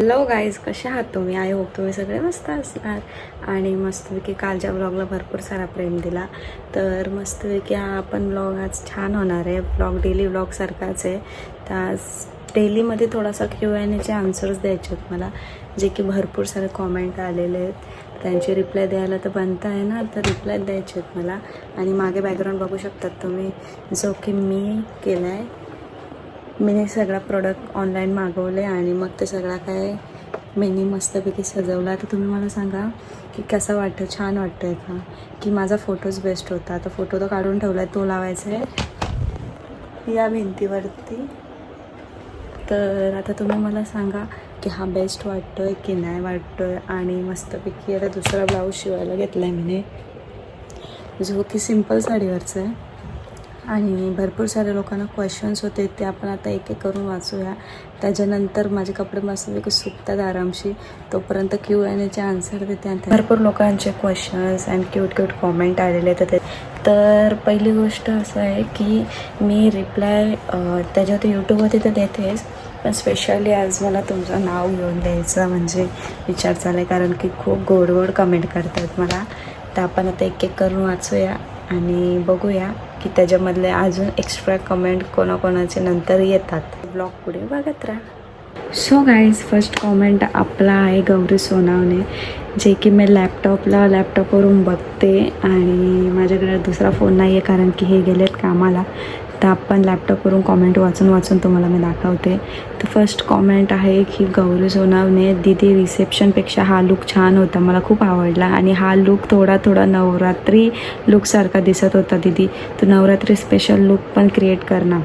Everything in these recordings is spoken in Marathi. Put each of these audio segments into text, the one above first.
हॅलो गाईज, कसे आहात तुम्ही? आय होप तुम्ही सगळे मस्त असणार आणि मस्तपैकी कालच्या व्लॉगला भरपूर सारा प्रेम दिला. तर मस्तपैकी हा आपण व्लॉग आज छान होणार आहे. व्लॉग डेली व्लॉगसारखाच आहे. तर आज डेलीमध्ये थोडासा Q&Aचे आन्सर्स द्यायचे आहेत मला, जे की भरपूर सारे कॉमेंट आलेले आहेत. त्यांची रिप्लाय द्यायला तर बनता आहे ना, तर रिप्लाय द्यायचे आहेत मला. आणि मागे बॅकग्राऊंड बघू शकतात तुम्ही, जो की मी केला आहे. मीने सगळा प्रोडक्ट ऑनलाईन मागवले आणि मग ते सगळा काय मीनी मस्तपैकी सजवला. तर तुम्ही मला सांगा की कसं वाटतं, छान वाटतं आहे का, की माझा फोटोज बेस्ट होता. आता फोटो तर काढून ठेवला आहे, तो लावायचा आहे या भिंतीवरती. तर आता तुम्ही मला सांगा की हा बेस्ट वाटतो आहे की नाही वाटतो आहे. आणि मस्तपैकी आता दुसरा ब्लाऊज शिवायला घेतला आहे मीने, जो की सिम्पल साडीवरचा आहे. आणि भरपूर साऱ्या लोकांना क्वेश्चन्स होते, ते आपण आता एक एक करून वाचूया. त्याच्यानंतर माझे कपडे मस्तपैकी सुकतात आरामशी, तोपर्यंत Q&Aचे आन्सर देते. आणि भरपूर लोकांचे क्वेश्चन्स अँड क्यूट कॉमेंट आलेले आहेत. तर पहिली गोष्ट असं आहे की मी रिप्लाय त्याच्यावरती यूट्यूबवरती तर देतेच, पण स्पेशली आज मला तुमचं नाव घेऊन द्यायचं म्हणजे विचार चालला आहे, कारण की खूप गोड कमेंट करतात मला. तर आपण आता एक एक करून वाचूया आणि बघूया की त्याच्यामधले अजून एक्स्ट्रा कमेंट कोणाकोणाचे नंतर येतात. ब्लॉग पुढे बघत राहा. सो गाईज, फर्स्ट कॉमेंट आपला आहे गौरी सोनावणे, जे की मी लॅपटॉपवरून बघते आणि माझ्याकडे दुसरा फोन नाही आहे, कारण की हे गेलेत कामाला. तर आपण लॅपटॉपवरून कॉमेंट वाचून तुम्हाला मी दाखवते. तर फर्स्ट कॉमेंट आहे की गौरी सोनावणे, दीदी रिसेप्शनपेक्षा हा लुक छान होता, मला खूप आवडला. आणि हा लुक थोडा नवरात्री लुकसारखा दिसत होता. दीदी तू नवरात्री स्पेशल लुक पण क्रिएट कर ना.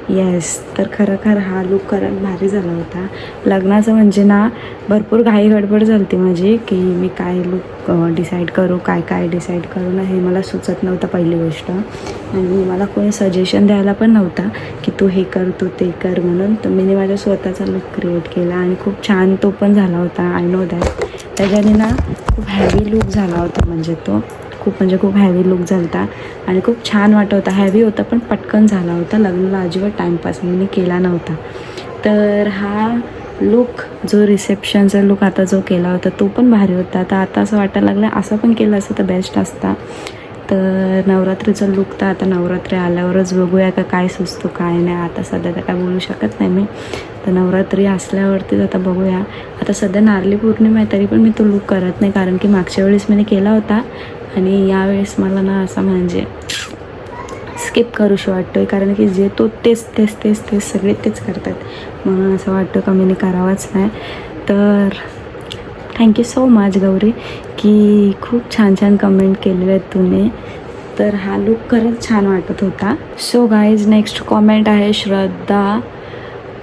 येस, तर खरं हा लुक खरंच भारी झाला होता. लग्नाचं म्हणजे ना भरपूर घाई गडबड झाली होती माझी, की मी काय लुक डिसाईड करू, काय डिसाईड करू ना, हे मला सुचत नव्हतं पहिली गोष्ट. आणि मला कोणी सजेशन द्यायला पण नव्हता की तू हे कर, तू ते कर म्हणून. तर मी माझ्या स्वतःचा लुक क्रिएट केला आणि खूप छान तो पण झाला होता. I know that. त्याच्याने ना खूप हॅवी लुक झाला होता, म्हणजे तो खूप हॅवी लुक झाला होता आणि खूप छान वाटत होता. हॅवी होता पण पटकन झाला होता. लग्नाला अजिबात टाईमपास मी केला नव्हता. तर हा लुक, जो रिसेप्शनचा लुक आता जो केला होता तो पण भारी होता. तर आता असं वाटायला लागलं असं पण केलं असतं तर बेस्ट असता. तर नवरात्रीचा लुक तर आता नवरात्री आल्यावरच बघूया का काय सुचतो काय नाही. आता सध्या तर काय बोलू शकत नाही मी. तर नवरात्री असल्यावरतीच आता बघूया. आता सध्या नारळी पौर्णिमा आहे, तरी पण मी तो लुक करत नाही, कारण की मागच्या वेळेस मी केला होता आणि यावेळेस मला ना असं म्हणजे स्किप करूशी वाटतो आहे, कारण की जे तो तेच सगळे तेच करतात, म्हणून असं वाटतं का मी करावाच नाही. तर थँक्यू सो मच गौरी, की खूप छान कमेंट केलेले आहेत तुम्ही. तर हा लुक खरंच छान वाटत होता. सो गाईज, नेक्स्ट कॉमेंट आहे श्रद्धा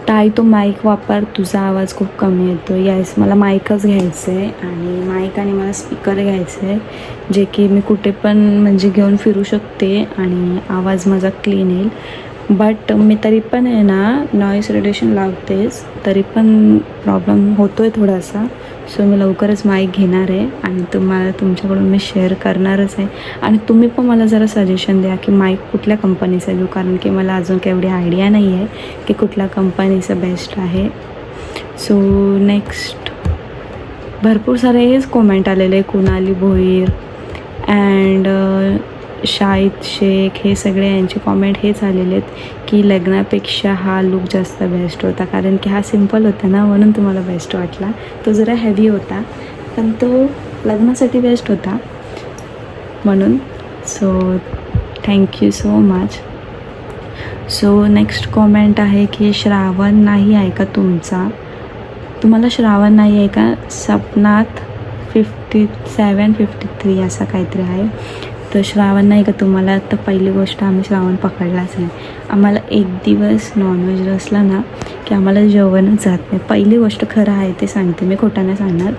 ताई, तो माईक वापर, तुझा आवाज खूप कमी येतो. येस, मला माईकच घ्यायचं आहे आणि माईक आणि मला स्पीकर घ्यायचं आहे, जे की मी कुठे पण म्हणजे घेऊन फिरू शकते आणि आवाज माझा क्लीन येईल. बट मी तरी पण आहे ना नॉईस रिड्युशन लावतेच, तरी पण प्रॉब्लेम होतो आहे थोडासा. सो मी लवकरच माईक घेणार आहे आणि तुम्हाला तुमच्याकडून मी शेअर करणारच आहे. आणि तुम्ही पण मला जरा सजेशन द्या की माईक कुठल्या कंपनीचा घेऊ, कारण की मला अजून काही एवढी आयडिया नाही आहे की कुठल्या कंपनीचं बेस्ट आहे. सो नेक्स्ट भरपूर सारे हेच कॉमेंट आलेले, कुणाली भोईर अँड शाहिद शेख, हे सगळे यांचे कॉमेंट हेच आलेले आहेत की लग्नापेक्षा हा लुक जास्त बेस्ट होता, कारण की हा सिम्पल होता ना, म्हणून तुम्हाला बेस्ट वाटला. तो जरा हेवी होता पण तो लग्नासाठी बेस्ट होता म्हणून. So thank you so much. So next comment आहे की श्रावण नाही आहे का तुमचा, तुम्हाला श्रावण नाही आहे का, सपनात 5753 असा काहीतरी आहे. तर श्रावण नाही का तुम्हाला, तर पहिली गोष्ट आम्ही श्रावण पकडलाच नाही. आम्हाला एक दिवस नॉनव्हेज असला ना की आम्हाला जेवणच जात नाही. पहिली गोष्ट खरं आहे ते सांगते मी, खोटं नाही सांगणार.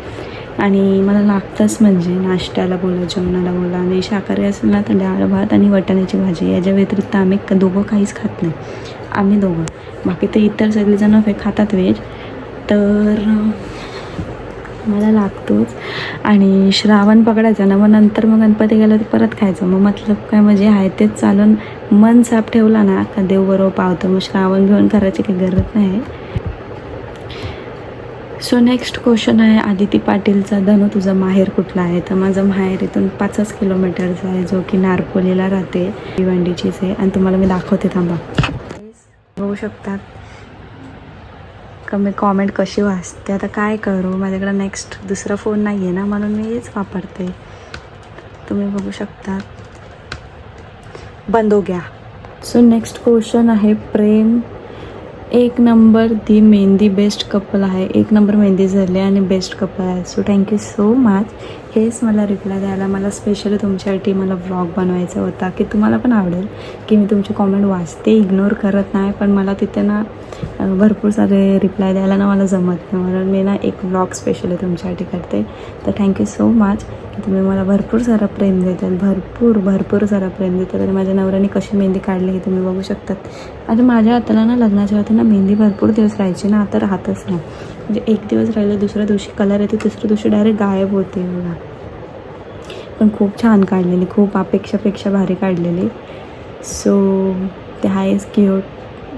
आणि मला लागतंच, म्हणजे नाश्त्याला बोला, जेवणाला बोला. आणि शाकाहारी असेल ना तर डाळ भात आणि वाटाण्याची भाजी, याच्या व्यतिरिक्त आम्ही दोघं काहीच खात नाही. आम्ही दोघं, बाकी ते इतर सगळेजण खातात व्हेज. तर मला लागतोच. आणि श्रावण पकडायचा ना, मग नंतर मग गणपती गेला तर परत खायचं. मग मतलब काय म्हणजे आहे तेच चालून मन साफ ठेवला ना का देव बरोबर पावतं. मग श्रावण घेऊन करायची काही गरज नाही. सो नेक्स्ट क्वेश्चन आहे आदिती पाटीलचा, धनु तुझं माहेर कुठलं आहे? तर माझं माहेर इथून 5 किलोमीटरचा आहे, जो की नारपोलीला राहते, भिवंडीचीच आहे. आणि तुम्हाला मी दाखवते, थांबा. बघू शकतात कमी कॉमेंट कशी वाचते. आता काय करू, माझ्याकडे नेक्स्ट दुसरा फोन नाही आहे ना, म्हणून मी हेच वापरते. तुम्ही बघू शकता. बंद हो गया. सो नेक्स्ट क्वेश्चन आहे प्रेम 1 नंबर दी मेहंदी बेस्ट कपल आहे. 1 नंबर मेहंदी झाली आणि बेस्ट कपल आहे. So thank you so much. हेच मला रिप्लाय द्यायला, मला स्पेशली तुमच्यासाठी मला व्लॉग बनवायचा होता की तुम्हाला पण आवडेल की मी तुमचे कॉमेंट वाचते, इग्नोर करत नाही, पण मला तिथे ना भरपूर सारे रिप्लाय द्यायला ना मला जमत नाही, म्हणून मी ना एक व्लॉग स्पेशली तुमच्यासाठी करते. तर थँक्यू सो मच की तुम्ही मला भरपूर सारा प्रेम देतात, भरपूर सारा प्रेम देतात. आणि माझ्या नवऱ्याने कशी मेहंदी काढली हे तुम्ही बघू शकतात. आणि माझ्या हाताला ना लग्नाच्या होते ना मेहंदी भरपूर दिवस राहायची ना, आता राहतच नाही. म्हणजे एक दिवस राहिलं, दुसऱ्या दिवशी कलर येते, तिसऱ्या दिवशी डायरेक्ट गायब होते बघा. पण खूप छान काढलेली, खूप अपेक्षापेक्षा भारी काढलेली. सो ते आहेच क्यूट,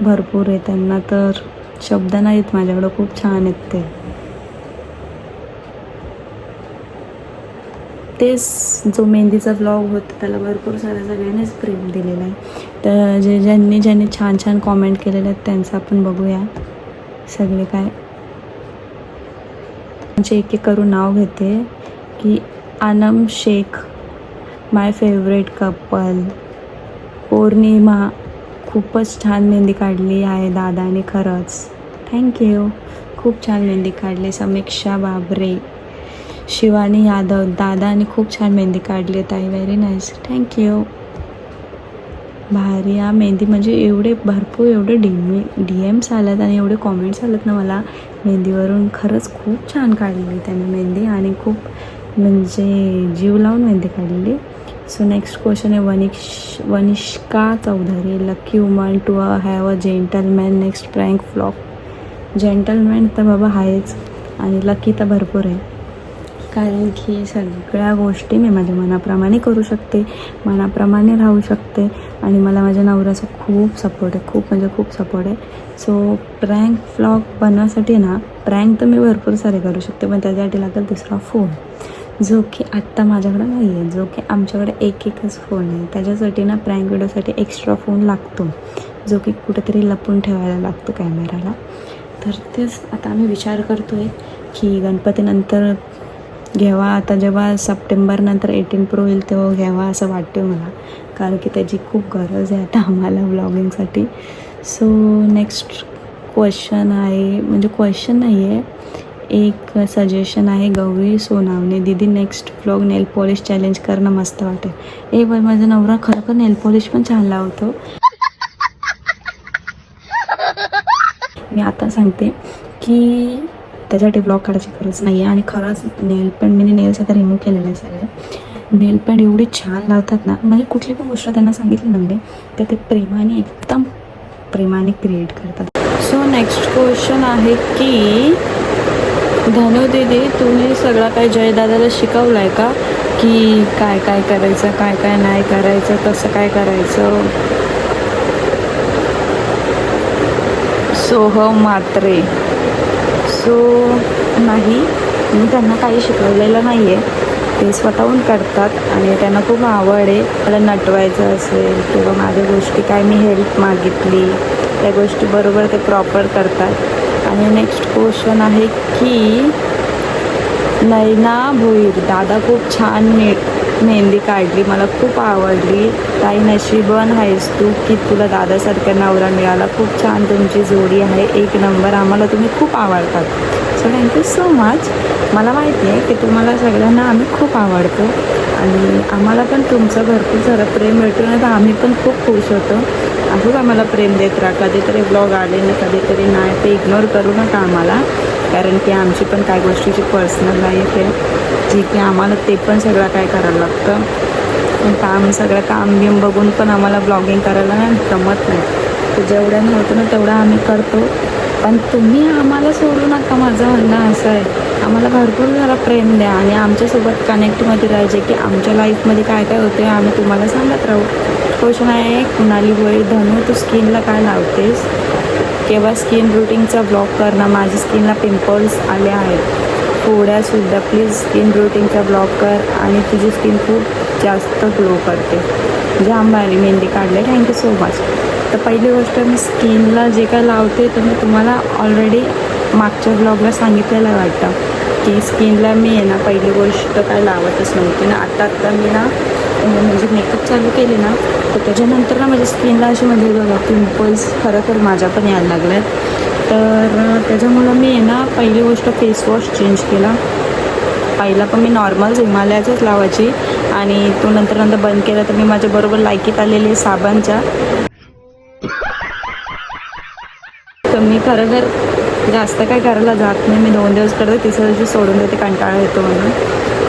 भरपूर आहे. त्यांना तर शब्द नाहीत माझ्याकडं, खूप छान आहेत ते. तेच जो मेहंदीचा व्लॉग होता त्याला भरपूर साऱ्या सगळ्यांनीच प्रेम दिलेलं आहे. तर ज्यांनी छान कॉमेंट केलेले आहेत त्यांचं आपण बघूया सगळे काय. त्यांचे एक करून नाव घेते की अनम शेख, माय फेवरेट कपल. पौर्णिमा, खूपच छान मेहंदी काढली आहे दादाने, खरंच थँक्यू, खूप छान मेहंदी काढली. समीक्षा बाबरे, शिवानी यादव, दादाने खूप छान मेहंदी काढली आहे ताई, व्हेरी नाईस, थँक्यू. भारी हा मेहंदी, म्हणजे एवढे भरपूर एवढे डी एम्स आल्यात आणि एवढे कॉमेंट्स आलेत ना मला मेहंदीवरून. खरंच खूप छान काढलेली त्याने मेहंदी आणि खूप म्हणजे जीव लावून मेहंदी काढलेली. सो नेक्स्ट क्वेश्चन आहे Vanishka Chaudhary, lucky woman to have a gentleman next prank vlog. Gentleman तर बाबा आहेच आणि लकी तर भरपूर आहे, कारण की सगळ्या गोष्टी मी माझ्या मनाप्रमाणे करू शकते, मनाप्रमाणे राहू शकते. आणि मला माझ्या नवऱ्याचा खूप सपोर्ट आहे, खूप म्हणजे खूप सपोर्ट आहे. सो प्रँक व्लॉग बनवासाठी ना, प्रँक तर मी भरपूर सारे करू शकते, पण त्याच्यासाठी लागेल दुसरा फोन, जो की आत्ता माझ्याकडं नाही आहे, जो की आमच्याकडे एकच फोन आहे. त्याच्यासाठी ना प्रँक व्हिडिओसाठी एक्स्ट्रा फोन लागतो, जो की कुठेतरी लपून ठेवायला लागतो कॅमेराला. तर तेच आता आम्ही विचार करतो आहे की गणपतीनंतर घ्यावा, आता जेव्हा सप्टेंबरनंतर 18 Pro येईल तेव्हा घ्यावा असं वाटतं मला, कारण की त्याची खूप गरज आहे आता आम्हाला व्लॉगिंगसाठी. सो नेक्स्ट क्वेश्चन आहे, म्हणजे क्वेश्चन नाही आहे, एक सजेशन आहे. गौरी सोनावणे, दीदी नेक्स्ट व्लॉग नेल पॉलिश चॅलेंज करणं मस्त वाटेल. ए बाई, माझा नवरा खरोखर नेल पॉलिश पण छान लावतो. मी आता सांगते की त्याच्यासाठी ब्लॉग काढायची गरज नाही आहे. आणि खरंच नेल पेंट मी नेल्स आता रिमूव्ह केलेलं आहे सगळे. नेल पेंट एवढी छान लावतात ना, म्हणजे कुठली पण गोष्ट त्यांना सांगितली ना मी, तर ते प्रेमाने एकदम प्रेमाने क्रिएट करतात. सो नेक्स्ट क्वेश्चन आहे की धनु दीदी, तुम्ही सगळं काय जयदादाला शिकवलं आहे का, की काय काय करायचं, काय काय नाही करायचं, कसं काय करायचं. सोहम मात्रे, सो नाही, मी त्यांना काही शिकवलेलं नाही आहे, ते स्वतःहून करतात आणि त्यांना खूप आवड आहे. मला नटवायचं असेल किंवा माझ्या गोष्टी काय मी हेल्प मागितली त्या गोष्टी बरोबर ते प्रॉपर करतात. आणि नेक्स्ट क्वेश्चन आहे की नैना भोईर, दादा खूप छान मेहंदी काढली, मला खूप आवडली ताई, नशीबवान आहेस तू की तुला दादासारखा नवरा मिळाला, खूप छान तुमची जोडी आहे, 1 नंबर, आम्हाला तुम्ही खूप आवडतात. So thank you so much. मला माहिती आहे की तुम्हाला सगळ्यांना आम्ही खूप आवडतो आणि आम्हाला पण तुमचं भरपूर सारं प्रेम मिळतो ना, तर आम्ही पण खूप खुश होतो. असंच आम्हाला प्रेम देत राहा. कधीतरी ब्लॉग आले ना, कधीतरी नाही, ते इग्नोर करू नका आम्हाला, कारण की आमची पण काय गोष्टीची पर्सनल लाईफ आहे, जी की आम्हाला ते पण सगळं काय करायला लागतं. सगळं काम बिम बघून पण आम्हाला ब्लॉगिंग करायला नाही जमत नाही. तर जेवढ्यानं होतं ना तेवढं आम्ही करतो, पण तुम्ही आम्हाला सोडू नका, माझं म्हणणं असं आहे. आम्हाला भरपूर जरा प्रेम द्या आणि आमच्यासोबत कनेक्टमध्ये राहायचे की आमच्या लाईफमध्ये काय काय होते आम्ही तुम्हाला सांगत राहू. क्वेश्चन आहे कुणाली वय, धनु तू स्किनला काय लावतेस, केव्हा स्किन रुटीनचा ब्लॉग करणार, माझ्या स्किनला पिंपल्स आले आहेत थोड्यासुद्धा, प्लीज स्किन रुटीनचा ब्लॉग कर आणि तुझी स्किन खूप जास्त ग्लो करते, जाम भारी मेहंदी काढले, थँक्यू सो मच. तर पहिली गोष्ट मी स्किनला जे काय लावते तर मी तुम्हाला ऑलरेडी मागच्या ब्लॉगला सांगितलेलं वाटतं की स्किनला मी आहे ना पहिली गोष्ट काय लावतच नव्हती ना. आता मी ना म्हणजे मेकअप चालू केले ना तर त्याच्यानंतर ना माझ्या स्किनला असे म्हणजे बघा पिंपल्स खरं माझ्या पण यायला लागल्यात. तर त्याच्यामुळं मी आहे ना पहिली गोष्ट फेसवॉश चेंज केला. पहिला पण मी नॉर्मल हिमालयाचंच लावायची आणि तो नंतर बंद केला. तर मी माझ्या बरोबर लायकीत आलेले साबणच्या, तर मी खरं जास्त काय करायला जात नाही. मी 2 दिवस करते, तिसऱ्या दिवशी सोडून देते, कंटाळा येतो म्हणून.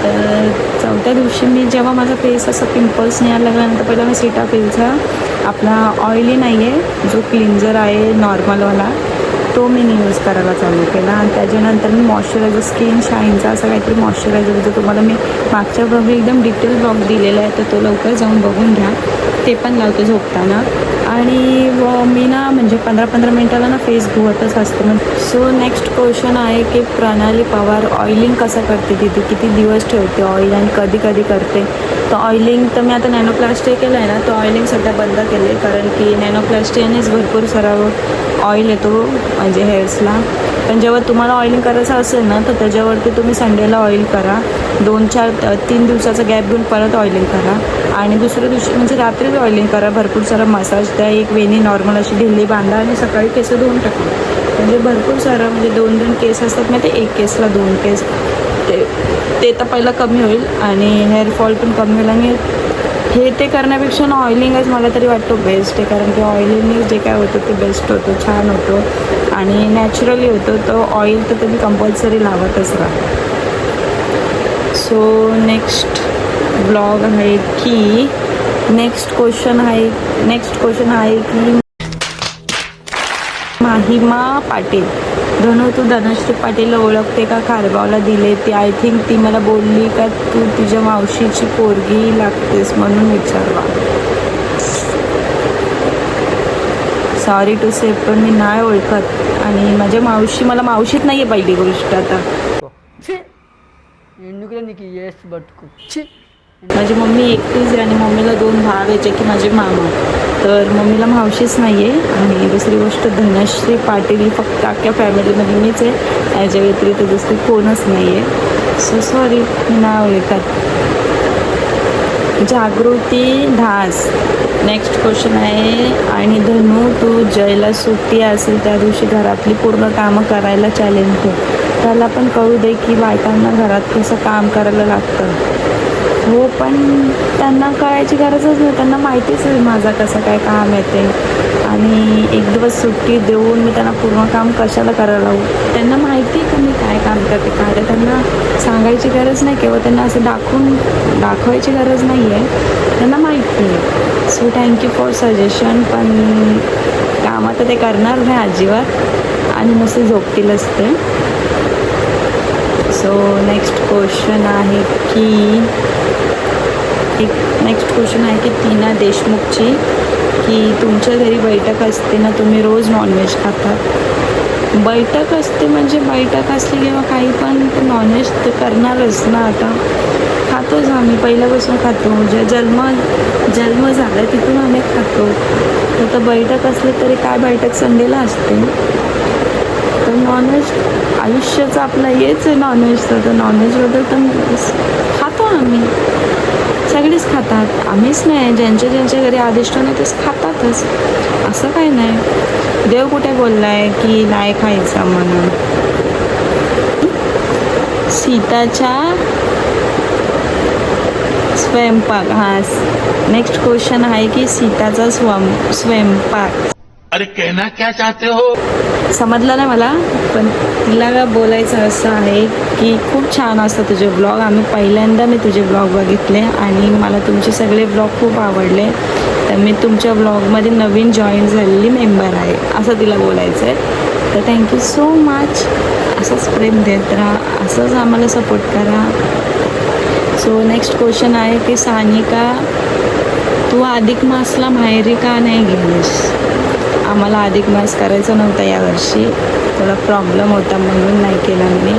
तर चौथ्या दिवशी मी जेव्हा माझा फेस असं पिंपल्स यायला लागल्यानंतर पहिला मी सीटाफिलचा आपला ऑइली नाही आहे जो क्लिन्झर आहे नॉर्मलवाला तो मी यूज करायला चालू केला. आणि त्याच्यानंतर मी मॉइश्चरायझर स्किन शाईनचा असं काहीतरी मॉइश्चरायझर जो तुम्हाला मी मागच्या ब्लॉगला एकदम डिटेल ब्लॉग दिलेला आहे, तर तो लवकर जाऊन बघून घ्या. ते पण लावते झोपताना. आणि मी ना म्हणजे 15-15 मिनटाला ना फेस धुवतच असते. सो नेक्स्ट क्वेश्चन आहे की प्रणाली पवार ऑइलिंग कसं करते तिथे, किती दिवस ठेवते ऑइल आणि कधी कधी करते. तर ऑइलिंग तर मी आता नॅनोप्लास्टिक केलं आहे ना, तर ऑइलिंग सध्या बंद केलं आहे कारण की नॅनोप्लास्टिकनेच भरपूर सारा ऑइल येतो म्हणजे हेअर्सला. पण जेव्हा तुम्हाला ऑइलिंग करायचं असेल ना तर त्याच्यावरती तुम्ही संडेला ऑइल करा, 2-4-3 दिवसाचा गॅप घेऊन परत ऑइलिंग करा आणि दुसऱ्या दिवशी म्हणजे रात्री ऑइलिंग करा, भरपूर सारा मसाज द्या, एक वेणी नॉर्मल अशी ढिल्ली बांधा आणि सकाळी केस धुवून टाका. म्हणजे भरपूर सारं म्हणजे 2-2 केस असतात ना, ते 1 केसला 2 केस ते तर पहिलं कमी होईल आणि हेअरफॉल पण कमी होईल. आणि ते करण्यापेक्षा ना ऑइलिंगच मला तरी वाटतं बेस्ट आहे, कारण की ऑइलिंग जे काय होतं ते बेस्ट होतं, छान होतं आणि नॅचरली होतं. तर ऑइल तर तुम्ही कंपल्सरी लावतच राहा. सो नेक्स्ट ब्लॉग आहे की नेक्स्ट क्वेश्चन आहे की माहिमा पाटील, धनु तू धनश्री पाटीलला ओळखते का, खारगावला दिले ती, आय थिंक ती मला बोलली का तू तुझ्या मावशीची पोरगी लागतेस म्हणून विचारवा. सॉरी टू से पण मी नाही ओळखत आणि माझ्या मावशी मला मावशीत नाही आहे पहिली गोष्ट. आता माझी मम्मी एकटीच आहे आणि मम्मीला 2 भाव आहे जे की माझे मामा, तर मम्मीला मावशीच नाही आहे. आणि दुसरी गोष्ट धनश्री पाटील फक्त अख्ख्या फॅमिलीमध्ये मीच आहे, याच्या व्यतिरिक्त दुसरी कोणच नाही आहे. सो सॉरी मी नाव ओळखत. जागृती ढास, नेक्स्ट क्वेश्चन आहे आणि धनु तू जयला सुट्टी असेल त्या दिवशी घरातली पूर्ण कामं करायला चॅलेंज दे, त्याला पण कळू दे की बायकांना घरात कसं काम करायला लागतं. हो पण त्यांना कळायची गरजच नाही, त्यांना माहितीच आहे माझा कसं काय काम येते आणि एक दिवस सुट्टी देऊन मी त्यांना पूर्ण काम कशाला करायला लावू. त्यांना माहिती आहे का मी काय काम करते, काय त्यांना सांगायची गरज नाही किंवा त्यांना असं दाखवायची गरज नाही आहे, त्यांना माहिती आहे. सो थँक्यू फॉर सजेशन, पण कामं तर ते करणार नाही अजिबात आणि नुसते झोपतीलच ते. सो नेक्स्ट क्वेश्चन आहे की टीना देशमुखची की तुमच्या घरी बैठक असते ना, तुम्ही रोज नॉनव्हेज खाता. बैठक असते म्हणजे बैठक असली किंवा काही पण नॉनव्हेज तर करणारच ना. आता खातोच आम्ही, पहिल्यापासून खातो, जन्म झाला तिथून आम्ही खातो. तर बैठक असली तरी काय बैठक संडेला असते. तर नॉनव्हेज आयुष्याचं आपलं हेच आहे नॉनव्हेजचं, तर नॉनव्हेजबद्दल तर खातो आम्ही, सगळीच खातात, आम्हीच नाही, ज्यांच्या घरी अधिष्ठान आहे तेच खातातच, असं काही नाही. देव कुठे बोलला आहे की नाही खायचं म्हणून. सीताच्या स्वयंपाक, नेक्स्ट क्वेश्चन आहे की सीताचा स्वयंपाक. अरे कहना क्या चाहते हो. समजलं नाही मला, पण तिला बोलायचं असं आहे की खूप छान असतं तुझे ब्लॉग, पहिल्यांदा मी तुझे ब्लॉग बघितले आणि मला तुमचे सगळे ब्लॉग खूप आवडले, तर मी तुमच्या ब्लॉगमध्ये नवीन जॉईन झालेली मेंबर आहे असं तिला बोलायचं आहे. तर थँक्यू सो मच, असंच प्रेम देत राहा, असंच आम्हाला सपोर्ट करा. सो नेक्स्ट क्वेश्चन आहे की सानिका तू अधिक मासला माहेरी का नाही गेलीस. आम्हाला अधिक मास करायचा नव्हता यावर्षी, थोडा प्रॉब्लेम होता म्हणून नाही केला मी.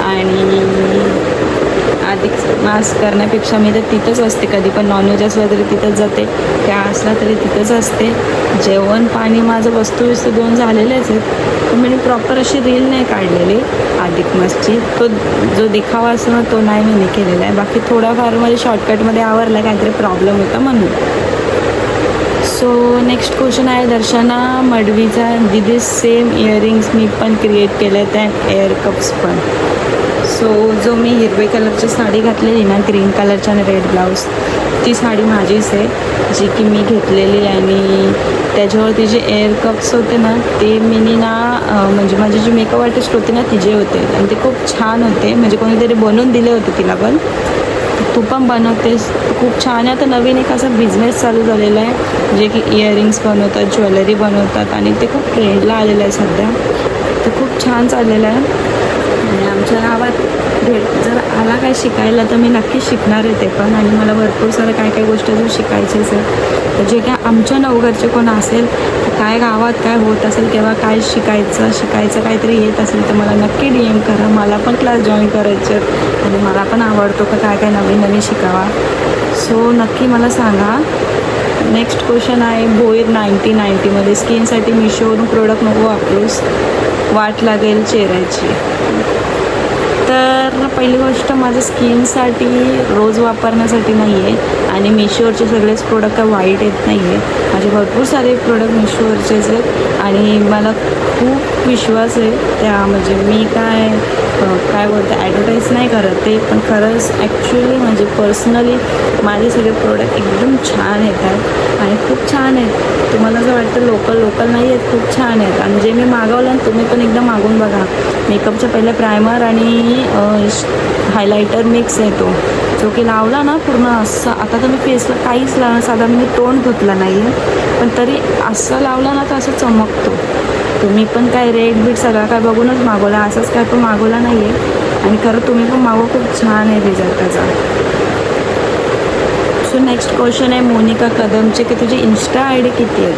आणि अधिक मास करण्यापेक्षा मी तर तिथंच असते, कधी पण नॉनव्हेज असलं तरी तिथंच जाते, काय असला तरी तिथंच असते. जेवण पाणी माझं वस्तू दोन झालेलेच आहेत, पण मी प्रॉपर अशी रील नाही काढलेली अधिक मासची. तो जो दिखावा असतो ना तो नाही मी केलेला आहे. बाकी थोडाफार मध्ये शॉर्टकटमध्ये आवरला, काहीतरी प्रॉब्लेम होता म्हणून. सो नेक्स्ट क्वेश्चन आहे दर्शना मडवीचा. दिदी सेम इयरिंग्स मी पण क्रिएट केले त्या एअर कप्स पण. सो जो मी हिरवे कलरची साडी घातलेली ना, ग्रीन कलरची आणि रेड ब्लाऊज, ती साडी माझीच आहे जी की मी घेतलेली. आणि त्याच्यावरती जे एअर कप्स होते ना ते मी ना म्हणजे माझी जी मेकअप आर्टिस्ट होती ना तिचे होते आणि ते खूप छान होते. म्हणजे कोणीतरी बनवून दिले होते तिला, पण तू पण बनवतेस, खूप छान आहे. आता नवीन एक असा बिझनेस चालू झालेला आहे जे की इयरिंग्स बनवतात, ज्वेलरी बनवतात आणि ते खूप ट्रेंडला आलेलं आहे सध्या. ते खूप छान चाललेलं आहे. आणि आमच्या गावात जर आला काय शिकायला तर मी नक्की शिकणार आहे ते पण. आणि मला भरपूर सारं काय काय गोष्टी जर शिकायचीच आहे. तर जे काय आमच्या नवघरचे कोण असेल तर काय गावात काय होत असेल किंवा काय शिकायचं काहीतरी येत असेल तर मला नक्की DM करा. मला पण क्लास जॉईन करायचे आणि मला पण आवडतो का काय काय नवीन नवीन शिकावा. सो नक्की मला सांगा. नेक्स्ट क्वेश्चन आहे भोईर 90मध्ये. स्किनसाठी मिशोवरून प्रोडक्ट नको वापरूस, वाट लागेल चेहऱ्याची. तर पहिली गोष्ट माझ्या स्किनसाठी रोज वापरण्यासाठी नाही आहे आणि मिशोवरचे सगळेच प्रोडक्ट काय वाईट येत नाही आहे. माझे भरपूर सारे प्रोडक्ट मिशोवरचेच आहेत आणि मला खूप विश्वास आहे त्या. म्हणजे मी काय बोलते ॲडव्हर्टाईज नाही करत ते, पण खरंच ॲक्च्युली म्हणजे पर्सनली माझे सगळे प्रोडक्ट एकदम छान येतात आणि खूप छान आहेत. तुम्हाला जर वाटतं लोकल नाही आहेत, खूप छान आहेत. आणि जे मी मागवलं ना तुम्ही पण एकदा मागून बघा. मेकअपच्या पहिले प्रायमर आणि हायलायटर मिक्स आहे तो, जो की लावला ना पूर्ण असं. आता तर मी फेसला काहीच लावलं, साधा मी तोंड धुतला नाही आहे, पण तरी असं लावलं ना तर असं चमकतो. तुम्ही पण काय रेट बीट सगळं काय बघूनच मागवला, असंच काय पण मागवला नाही आहे. आणि खरं तुम्ही पण मागवा, खूप छान आहे रिझल्ट त्याचा. सो नेक्स्ट क्वेश्चन आहे मोनिका कदमचे की तुझी इन्स्टा ID किती आहे.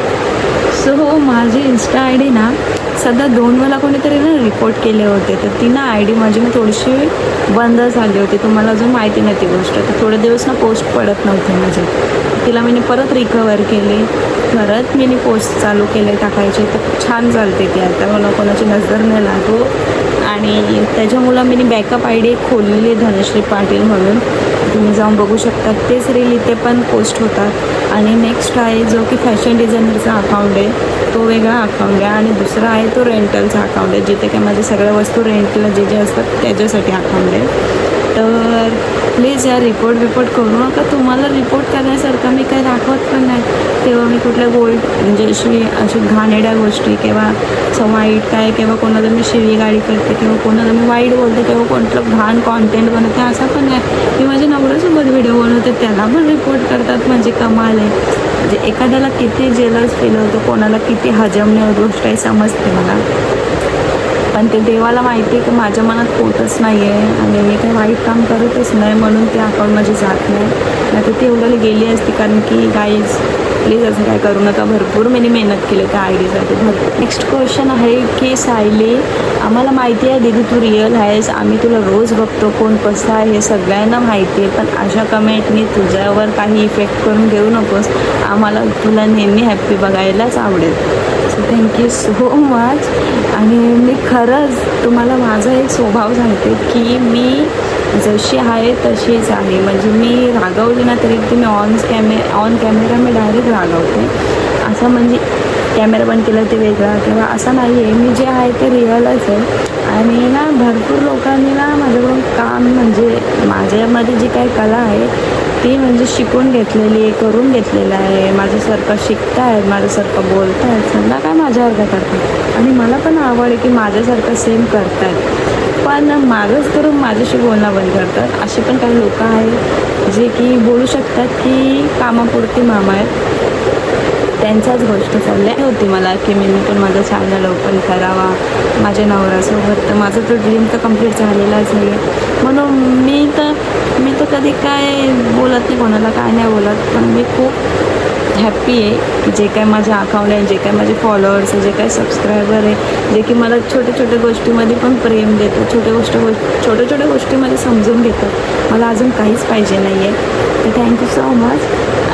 सो माझी इन्स्टा ID ना सध्या 2 मला कोणीतरी ना रिपोर्ट केले होते, तर ती ना ID माझी ना थोडीशी बंद झाली होती. तुम्हाला अजून माहिती नाही ती गोष्ट. तर थोडे दिवस ना पोस्ट पडत नव्हते माझे. तिला मी परत रिकवर केली, परत मी पोस्ट चालू केले टाकायचे, तर छान चालते ती आता. मला कोणाची नजर नाही लागो. आणि त्याच्यामुळं मी बॅकअप ID खोललेली धनश्री पाटील म्हणून, तुम्ही जाऊन बघू शकता. तेच रील इथे पण पोस्ट होतात. आणि नेक्स्ट आहे जो की फॅशन डिझायनरचा अकाउंट आहे, तो वेगळा अकाउंट आहे. आणि दुसरा आहे तो रेंटलचा अकाउंट आहे, जिथे काय माझ्या सगळ्या वस्तू रेंटला जे असतात त्याच्यासाठी अकाउंट आहे. तर प्लीज या रिपोर्ट करू नका. तुम्हाला रिपोर्ट करण्यासारखं मी काही दाखवत पण नाही. किंवा मी कुठल्या गोल्ड म्हणजे अशी घाणेड्या गोष्टी किंवा असं वाईट काय, किंवा कोणाला मी शिवीगाळी करते किंवा कोणाला मी वाईट बोलते किंवा कोणतं घाण कॉन्टेंट बनवते असं पण नाही. मी माझ्या नवऱ्यासोबत व्हिडिओ बनवते, त्याला पण रिपोर्ट करतात. म्हणजे कमाल आहे. म्हणजे एखाद्याला किती जेलस फील होतं, कोणाला किती हजमणे गोष्ट आहे समजते मला. पण ते देवाला माहिती आहे की माझ्या मनात होतच नाही आहे आणि मी काही वाईट काम करतच नाही, म्हणून ते अकाउंट माझी जात नाही. नाही तर ती एवढ्याला गेली असती. कारण की गाईज प्लीज असं काय करू नका. भरपूर मी मेहनत केली त्या ID साठी भरपूर. नेक्स्ट क्वेश्चन आहे की सायली, आम्हाला माहिती आहे दीदी तू रिअल आहेस, आम्ही तुला रोज बघतो, कोण कसं आहे हे सगळ्यांना माहिती आहे, पण अशा कमेंटनी तुझ्यावर काही इफेक्ट करून घेऊ नकोस. आम्हाला तुला नेहमी हॅप्पी बघायलाच आवडेल. So thank you so much. आणि मी खरंच तुम्हाला माझा एक स्वभाव सांगते की मी जशी आहे तशीच आहे. म्हणजे मी रागावली ना तरी ती मी ऑन कॅमेरा मी डायरेक्ट रागावते. असं म्हणजे कॅमेरा बंद केला ते वेगळा किंवा असं नाही आहे. मी जे आहे ते रिअलच आहे. आणि ना भरपूर लोकांनी ना माझ्याकडून काम म्हणजे माझ्यामध्ये जी काही कला आहे ती म्हणजे शिकून घेतलेली आहे, करून घेतलेलं आहे. माझ्यासारखं शिकतायत, माझ्यासारखं बोलतायत, समजा काय माझ्यावर काय करतात. आणि मला पण आवड आहे की माझ्यासारखं सेम करतायत, पण माझंच करून माझ्याशी बोलणं बंद करतात. असे पण काही लोक आहेत जे की बोलू शकतात की कामापुरती मामा आहेत, त्यांच्याच गोष्ट चालल्या होती मला की मी पण माझं चॅनल ओपन करावा माझ्या नवऱ्यासोबत. तर माझं तो ड्रीम तर कम्प्लीट झालेलाच नाही आहे. म्हणून मी तर कधी काय बोलत नाही कोणाला, काय नाही बोलत, पण मी खूप हॅप्पी आहे की जे काय माझ्या अकाउंट आहे, जे काय माझे फॉलोअर्स आहे, जे काय सबस्क्रायबर आहे, जे की मला छोट्या छोट्या गोष्टीमध्ये पण प्रेम देतात, छोट्या छोट्या गोष्टीमध्ये समजून घेतात. मला अजून काहीच पाहिजे नाही आहे. तर थँक्यू सो मच.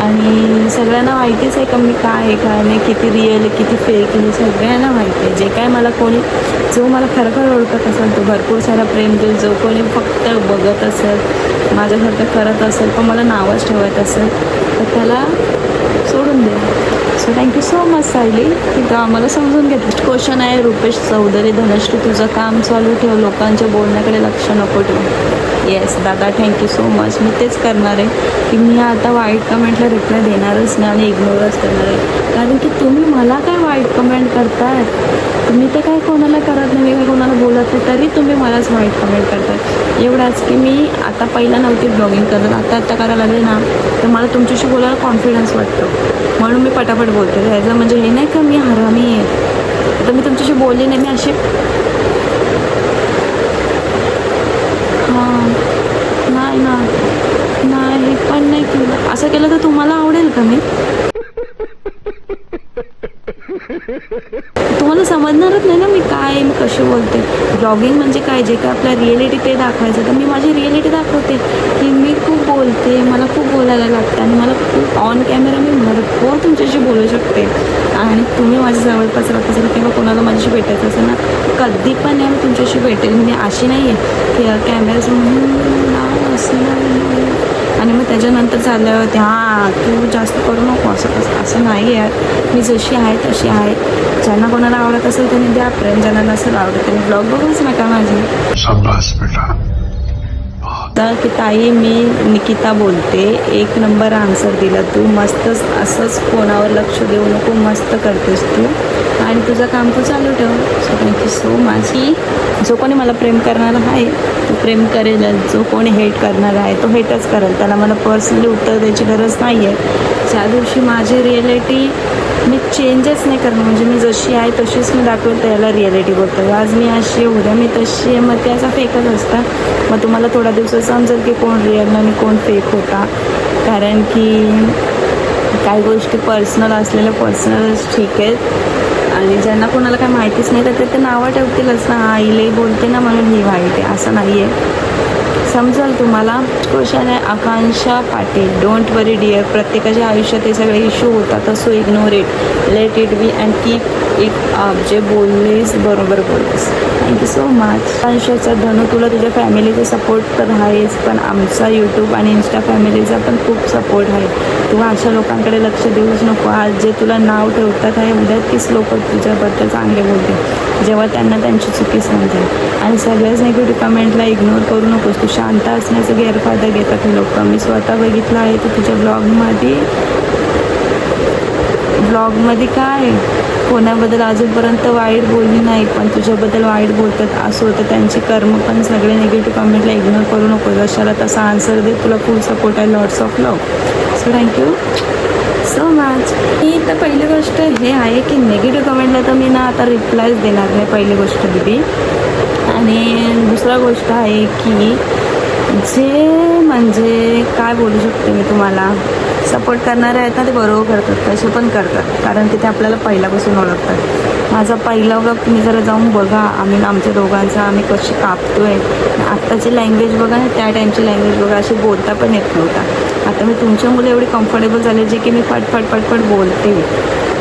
आणि सगळ्यांना माहितीच आहे का मी काय आहे काय नाही, किती रिअल आहे किती फेक आहे, सगळ्यांना माहिती आहे. जे काय मला कोणी जो मला खरोखर ओळखत असेल तो भरपूर सारा प्रेम देईल, जो कोणी फक्त बघत असेल माझ्यासारखं करत असेल पण मला नावच ठेवत असेल तर त्याला सोडून दे. So thank you so much Sayali की तो आम्हाला समजून घेतलं. क्वेश्चन आहे रुपेश चौधरी धनश्री, तुझं काम चालू ठेव, लोकांच्या बोलण्याकडे लक्ष नको ठेवू. येस दादा, थँक्यू सो मच. मी तेच करणार आहे की मी आता वाईट कमेंटला रिप्लाय देणारच नाही आणि इग्नोरच करणार आहे. कारण की तुम्ही मला काय वाईट कमेंट करताय, तुम्ही तर काय कोणाला करत नाही, मी काय कोणाला बोलत नाही, तरी तुम्ही मलाच वाईट कमेंट करताय. एवढाच की मी आता पहिला नव्हती ब्लॉगिंग करत, आता करायला लागले ना तर मला तुमच्याशी बोलायला कॉन्फिडन्स वाटतो, म्हणून मी पटापट बोलते. ह्याचं म्हणजे हे नाही का मी हरामी आहे. आता मी तुमच्याशी बोलली नाही, मी अशी हां नाही पण नाही केलं. असं केलं तर तुम्हाला आवडेल का? तुम्हाला समजणारच नाही ना मी काय, मी कशी बोलते. ब्लॉगिंग म्हणजे काय, जे काय आपल्या रिॲलिटी ते दाखवायचं. तर मी माझी रिॲलिटी दाखवते की मी खूप बोलते, मला खूप बोलायला लागतं आणि मला खूप ऑन कॅमेरा मी भरपूर तुमच्याशी बोलू शकते. आणि तुम्ही माझ्या जवळपास राहत असाल किंवा कोणाला माझ्याशी भेटायचं असेल ना, कधी पण मी तुमच्याशी भेटेल. मी अशी नाही आहे की कॅमेऱ्यासमोर असं नाही आणि मग त्याच्यानंतर चालल्यावरती हां तू जास्त करू नको असं नाही यार. मी जशी आहे तशी आहे. ज्यांना कोणाला आवडत असेल त्यांनी द्या प्रेम, ज्यांना नसेल आवडत त्यांनी ब्लॉग बघूच नका माझी. शाबाश बेटा. तर की ताई मी निकिता बोलते, एक नंबर आन्सर दिला तू, मस्तच. असंच फोनावर लक्ष देऊ नको, मस्त करतेस तू आणि तुझं काम तू चालू ठेव. So thank you so much. की जो कोणी मला प्रेम करणार आहे तो प्रेम करेल, जो कोणी हेट करणार आहे तो हेटच करेल. त्याला मला पर्सनली उत्तर द्यायची गरज नाही आहे. ज्या दिवशी माझी रिॲलिटी मी चेंजच नाही करणार, म्हणजे मी जशी आहे तशीच मी दाखवेल, त्याला रिॲलिटी बोलतो. आज मी अशी आहे, उद्या मी तशी आहे, मग त्याचा फेकच असता. मग तुम्हाला थोड्या दिवसात समजेल की कोण रिअल आणि कोण फेक होता. कारण की काही गोष्टी पर्सनल असलेल्या पर्सनलच ठीक आहेत आणि ज्यांना कोणाला काय माहितीच नाही तर ते नावं ठेवतीलच ना, हा हिलाही बोलते ना म्हणून ही वाईट आहे, असं नाही आहे. समजेल तुम्हाला. क्वेश्चन आहे Akanksha Patil, don't worry dear, प्रत्येकाच्या आयुष्यात हे सगळे इश्यू होतात, so ignore it, let it be and keep it up. जे बोललीस बरोबर बोललीस. Thank you so much. आकांक्षाचा धनू, तुला तुझ्या फॅमिलीचा सपोर्ट तर आहेच, पण आमचा यूट्यूब आणि इन्स्टा फॅमिलीचा पण खूप सपोर्ट आहे. तू अशा लोकांकडे लक्ष देऊच नको. आज जे तुला नाव ठेवतात आहे, उद्या तीच लोक तुझ्याबद्दल चांगले बोलतील जेव्हा त्यांना त्यांची चुकी समजेल. आणि सगळ्याच निगेटिव्ह कमेंटला इग्नोर करू नकोस. तू शांत असण्याचा गैरफायदा घेतात हे लोक. मी स्वतः बघितलं आहे. तर तुझ्या ब्लॉगमध्ये काय कोणाबद्दल अजूनपर्यंत वाईट बोलली नाही, पण तुझ्याबद्दल वाईट बोलतात असं होतं. त्यांचे कर्म पण सगळे निगेटिव्ह कमेंटला इग्नोर करू नको. जशाला तसा आन्सर दे, तुला फुल सपोर्ट आहे. Lots of love. So thank you so much. ही तर पहिली गोष्ट हे आहे की निगेटिव्ह कमेंटला तर मी ना आता रिप्लायच देणार नाही, पहिली गोष्ट दिली. आणि दुसरा गोष्ट आहे की जे म्हणजे काय बोलू शकते मी तुम्हाला, सपोर्ट करणारे आहेत ना ते बरोबर करतात, तसे पण करतात, कारण की ते आपल्याला पहिल्यापासून ओळखतात. माझा पहिला व्लॉग तुम्ही जरा जाऊन बघा, आमच्या दोघांचा आम्ही कशी कापतोय. आत्ताची लँग्वेज बघा ना, त्या टाईमची लँग्वेज बघा, अशी बोलता पण येत नव्हता. आता मी तुमच्यामुळे एवढी कम्फर्टेबल झाले जे की मी पटपट बोलते.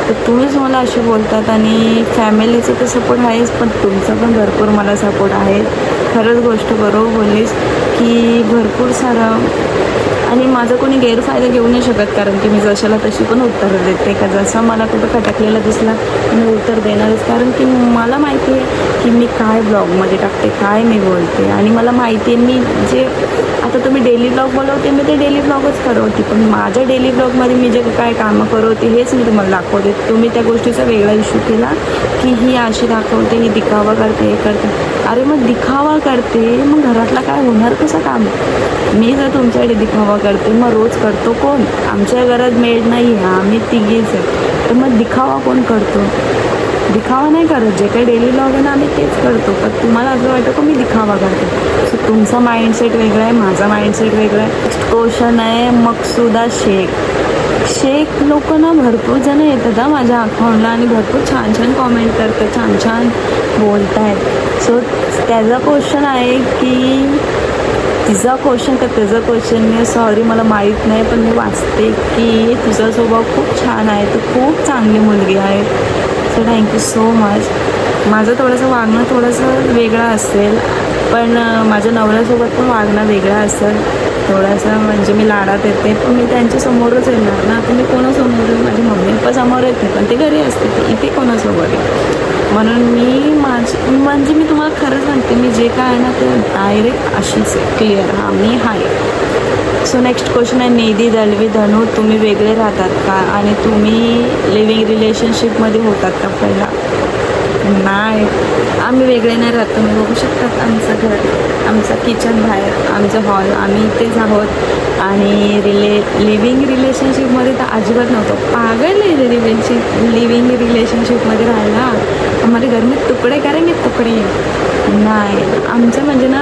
तर तुम्हीच मला असे बोलतात. आणि फॅमिलीचं तर सपोर्ट आहेच, पण तुमचा पण भरपूर मला सपोर्ट आहे. खरंच गोष्ट बरोबर बोललीस की भरपूर सारं. आणि माझा कोणी गैरफायदा घेऊ नाही शकत, कारण की मी जशाला तशी पण उत्तरं देते. का जसं मला कुठं खटकलेला दिसला मी उत्तर देणारच, कारण की मला माहिती आहे की मी काय ब्लॉगमध्ये टाकते, काय मी बोलते. आणि मला माहिती आहे मी जे आता तुम्ही डेली ब्लॉग बोलवते, मी ते डेली ब्लॉगच करवते, पण माझ्या डेली ब्लॉगमध्ये मी जे काय कामं करवते हेच मी तुम्हाला दाखवते. तुम्ही त्या गोष्टीचा वेगळा इश्यू केला की ही अशी दाखवते, ही दिखावा करते, हे करते. अरे मग दिखावा करते, मग घरातला काय होणार कसं काम? मी जर तुमच्याकडे दिखावा करते मग रोज करतो कोण? आमच्या घरात मेड नाही आहे, आम्ही तिघीच आहे, तर मग दिखावा कोण करतो? दिखावा नाही करत. जे काही डेली ब्लॉग आहे ना आम्ही तेच करतो. पण तुम्हाला असं वाटतं का मी दिखावा करते. सो तुमचा माइंडसेट वेगळा आहे, माझा माइंडसेट वेगळा आहे. नेक्स्ट क्वेश्चन आहे मकसुदा शेख लोक ना भरपूर जण येतात हा माझ्या अकाउंटला आणि भरपूर छान छान कॉमेंट करतात, छान छान बोलत आहेत. सो त्याचा क्वेश्चन आहे की तिचा क्वेश्चन का त्याचं क्वेश्चन मी सॉरी मला माहीत नाही, पण मी वाचते की तुझा स्वभाव खूप छान आहे, तू खूप चांगली मुलगी आहे. So thank you so much. माझं थोडंसं वागणं थोडंसं वेगळं असेल, पण माझ्या नवऱ्यासोबत पण वागणं वेगळं असेल थोडंसं. म्हणजे मी लाडात येते, पण मी त्यांच्यासमोरच येणार ना. तुम्ही कोणासमोर आहे? माझी मम्मी पप्पा समोर येते, पण ते घरी असते, ते इथे कोणासोबत आहे. म्हणून म्हणजे मी तुम्हाला खरं सांगते, मी जे काय आहे ना ते डायरेक्ट अशीच आहे, क्लिअर. हां मी आहे. सो नेक्स्ट क्वेश्चन आहे निधी दळवी धनू, तुम्ही वेगळे राहतात का आणि तुम्ही लिव्हिंग रिलेशनशिपमध्ये होतात का पहिला? नाही, आम्ही वेगळे नाही राहत. तुम्ही बघू शकतात आमचं घर, आमचं किचन बाहेर, आमचं हॉल, आम्ही इथेच आहोत. आणि लिव्हिंग रिलेशनशिपमध्ये तर अजिबात नव्हतं. पागल आहे लिव्हिंग रिलेशनशिपमध्ये राहायला. हमारे घर में तुकडे करेंगे तुकडे. नाही, आमचं म्हणजे ना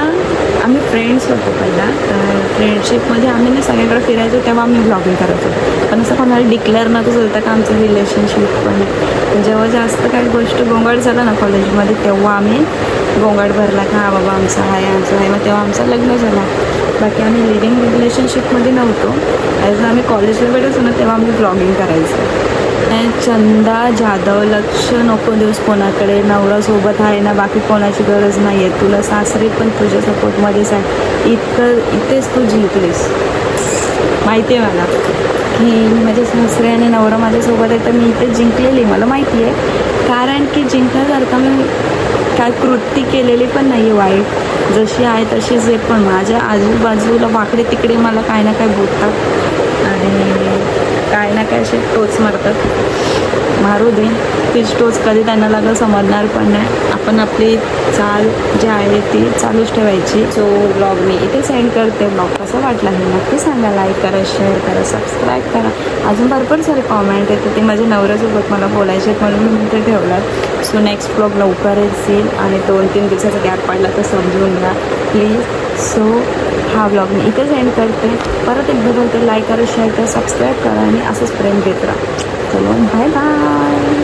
आम्ही फ्रेंड्स होतो पहिला. तर फ्रेंडशिपमध्ये आम्ही ना सगळ्याकडे फिरायचो, तेव्हा आम्ही ब्लॉगिंग करत होतो. पण असं कोणाला डिक्लेअर नव्हतं चालतं का आमचं रिलेशनशिप. पण जेव्हा जास्त काही गोष्ट गोंगाट झाला ना कॉलेजमध्ये, तेव्हा आम्ही गोंगाट भरला का हा बाबा आमचं आहे. मग तेव्हा आमचं लग्न झालं. बाकी आम्ही लिव्हिंग रिलेशनशिपमध्ये नव्हतो. ॲज आम्ही कॉलेजला भेटायचो ना तेव्हा आम्ही ब्लॉगिंग करायचो. चंदा जाधव, लक्ष नको देऊस कोणाकडे, नवरासोबत आहे ना, बाकी कोणाची गरज नाही आहे. तुला सासरी पण तुझ्या सपोर्टमध्येच आहे. इथेच तू जिंकलीस. माहिती आहे मला की माझे सासरे आणि नवरा माझ्यासोबत आहे, तर मी इथेच जिंकलेली. मला माहिती आहे, कारण की जिंकण्यासारखं मी काय कृती केलेली पण नाही आहे वाईट. जशी आहे तशीच आहे. पण माझ्या आजूबाजूला वाकडे तिकडे मला काय ना काय बोलतात आणि काय ना काय असे टोच मारतात. मारू दे, तीच टोच कधी त्यांना लागलं समजणार पण नाही. आपण आपली चाल जी आहे ती चालूच ठेवायची. सो ब्लॉग मी इथे सेंड करते. ब्लॉग कसा वाटला हे नक्की सांगा. लाईक करा, शेअर करा, सबस्क्राईब करा. अजून भरपूर सारे कॉमेंट येते, ते माझ्या नवऱ्यासोबत मला बोलायचे आहेत म्हणून मी इथे ठेवलं. सो नेक्स्ट ब्लॉग लवकरच येईल आणि 2-3 दिवसाचा गॅप पडला तर समजून घ्या प्लीज. सो हा ब्लॉग मी इथे सेंड करते. परत एकदा बोलते, लाईक करा, शेअर करा, सबस्क्राईब करा आणि असंच प्रेम देत राहा. चलो बाय बाय.